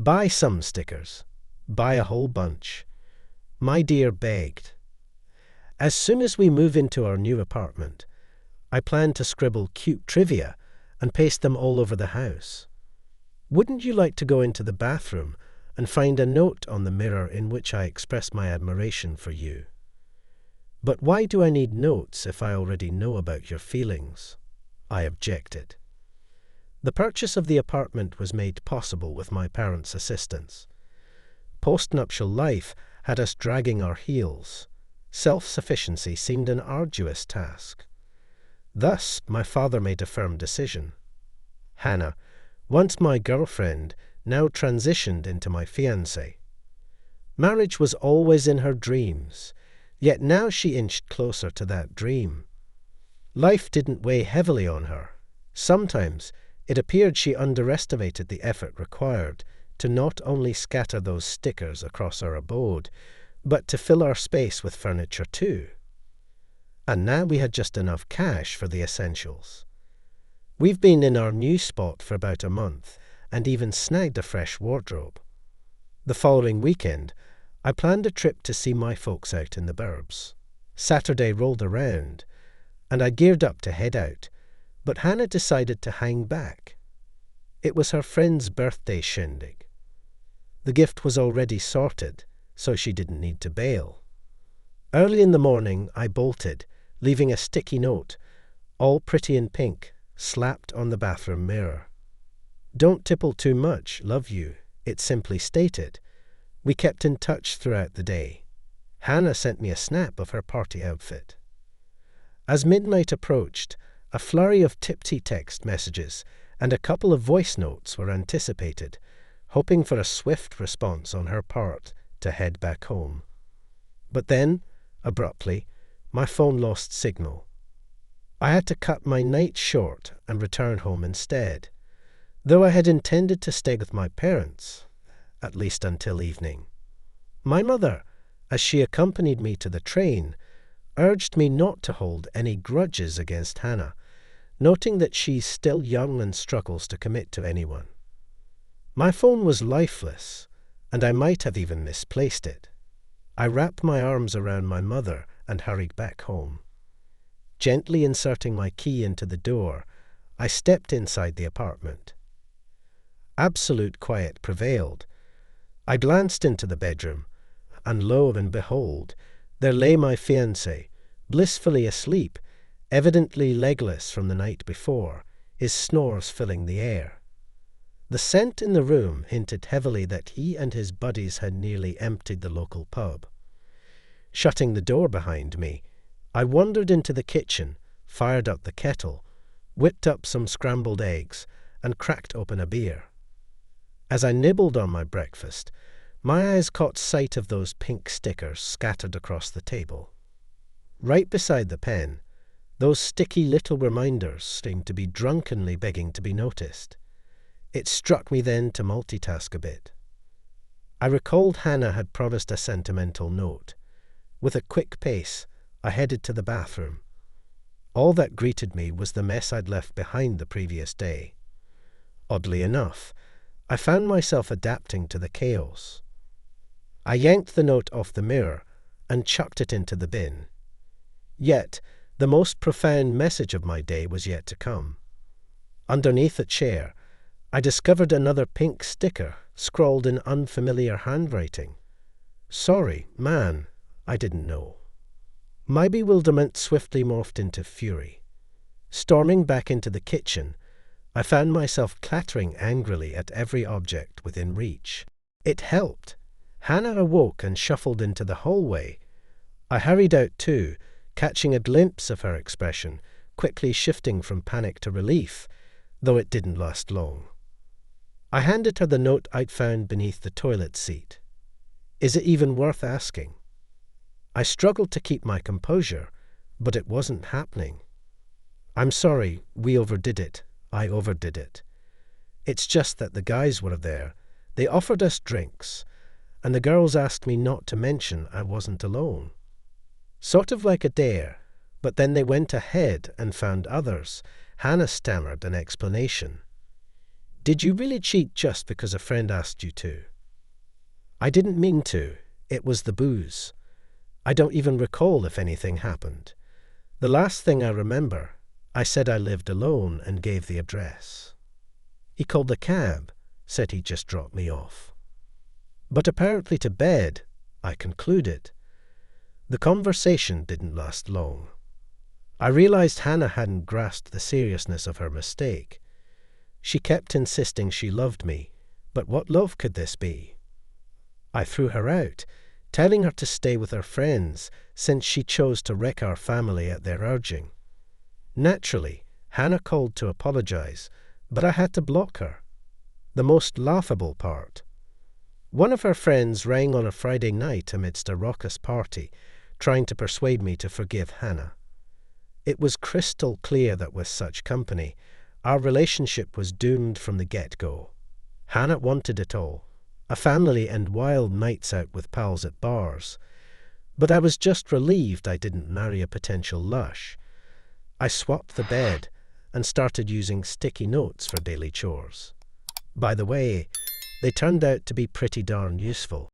Buy some stickers. Buy a whole bunch. My dear begged. As soon as we move into our new apartment, I plan to scribble cute trivia and paste them all over the house. Wouldn't you like to go into the bathroom and find a note on the mirror in which I express my admiration for you? But why do I need notes if I already know about your feelings? I objected. The purchase of the apartment was made possible with my parents' assistance. Postnuptial life had us dragging our heels. Self-sufficiency seemed an arduous task. Thus, my father made a firm decision. Hannah, once my girlfriend, now transitioned into my fiancée. Marriage was always in her dreams, yet now she inched closer to that dream. Life didn't weigh heavily on her. Sometimes it appeared she underestimated the effort required to not only scatter those stickers across our abode, but to fill our space with furniture too. And now we had just enough cash for the essentials. We've been in our new spot for about a month and even snagged a fresh wardrobe. The following weekend, I planned a trip to see my folks out in the burbs. Saturday rolled around, and I geared up to head out, but Hannah decided to hang back. It was her friend's birthday shindig. The gift was already sorted, so she didn't need to bail. Early in the morning, I bolted, leaving a sticky note, all pretty in pink, slapped on the bathroom mirror. Don't tipple too much, love you, it simply stated. We kept in touch throughout the day. Hannah sent me a snap of her party outfit. As midnight approached, a flurry of tipsy text messages and a couple of voice notes were anticipated, hoping for a swift response on her part to head back home. But then, abruptly, my phone lost signal. I had to cut my night short and return home instead, though I had intended to stay with my parents, at least until evening. My mother, as she accompanied me to the train, urged me not to hold any grudges against Hannah, noting that she's still young and struggles to commit to anyone. My phone was lifeless, and I might have even misplaced it. I wrapped my arms around my mother and hurried back home. Gently inserting my key into the door, I stepped inside the apartment. Absolute quiet prevailed. I glanced into the bedroom, and lo and behold, there lay my fiancé, blissfully asleep, evidently legless from the night before, his snores filling the air. The scent in the room hinted heavily that he and his buddies had nearly emptied the local pub. Shutting the door behind me, I wandered into the kitchen, fired up the kettle, whipped up some scrambled eggs, and cracked open a beer. As I nibbled on my breakfast, my eyes caught sight of those pink stickers scattered across the table. Right beside the pen, those sticky little reminders seemed to be drunkenly begging to be noticed. It struck me then to multitask a bit. I recalled Hannah had promised a sentimental note. With a quick pace, I headed to the bathroom. All that greeted me was the mess I'd left behind the previous day. Oddly enough, I found myself adapting to the chaos. I yanked the note off the mirror and chucked it into the bin. Yet, the most profound message of my day was yet to come. Underneath a chair, I discovered another pink sticker scrawled in unfamiliar handwriting. Sorry, man, I didn't know. My bewilderment swiftly morphed into fury. Storming back into the kitchen, I found myself clattering angrily at every object within reach. It helped. Hannah awoke and shuffled into the hallway. I hurried out too, catching a glimpse of her expression, quickly shifting from panic to relief, though it didn't last long. I handed her the note I'd found beneath the toilet seat. Is it even worth asking? I struggled to keep my composure, but it wasn't happening. I'm sorry, we overdid it. I overdid it. It's just that the guys were there. They offered us drinks, and the girls asked me not to mention I wasn't alone. Sort of like a dare, but then they went ahead and found others. Hannah stammered an explanation. Did you really cheat just because a friend asked you to? I didn't mean to. It was the booze. I don't even recall if anything happened. The last thing I remember, I said I lived alone and gave the address. He called a cab, said he'd just dropped me off. But apparently to bed, I concluded. The conversation didn't last long. I realized Hannah hadn't grasped the seriousness of her mistake. She kept insisting she loved me, but what love could this be? I threw her out, telling her to stay with her friends since she chose to wreck our family at their urging. Naturally, Hannah called to apologize, but I had to block her. The most laughable part. One of her friends rang on a Friday night amidst a raucous party, trying to persuade me to forgive Hannah. It was crystal clear that with such company, our relationship was doomed from the get-go. Hannah wanted it all, a family and wild nights out with pals at bars. But I was just relieved I didn't marry a potential lush. I swapped the bed and started using sticky notes for daily chores. By the way, they turned out to be pretty darn useful.